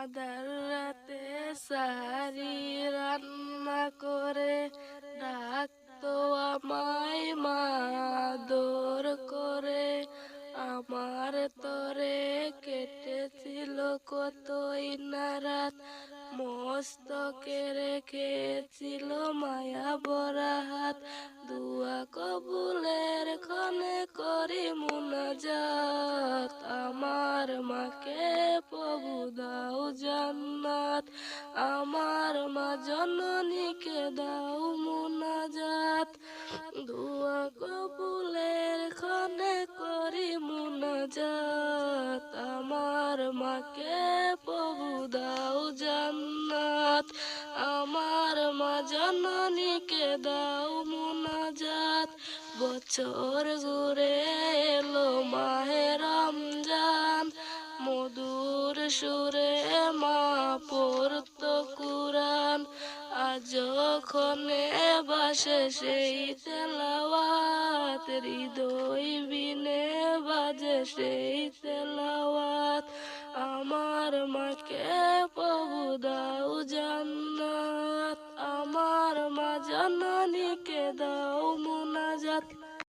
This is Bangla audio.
আধার রাতে সাহারি রান্না করে ডাকতো আমায় মা আদর করে। আমার তরে কেটেছিল কতই না রাত, মস্তকে রেখেছিল মায়া ভরা হাত। দুয়া কবুলের ক্ষণে করি মুনাজাত, আমার মাকে প্রভু দাও জান্নাত, আমার মা জননীকে দাও মুনাজাত। দুয়া কবুলের ক্ষণে করি মুনাজাত, আমার মাকে প্রভু দাও জান্নাত, আমার মা জননীকে দাও মুনাজাত। বছর ঘুরে এলো মাহে রমজান, মধুর সুরে মা পড়তো কুরআন। আজ ক্ষণে বাসে সেই তেলাওয়াত, হৃদয় বিনে বাজে সেই তেলাওয়াত। আমার মাকে প্রভু দাও জান্নাত, আমার মা জননীকে দাও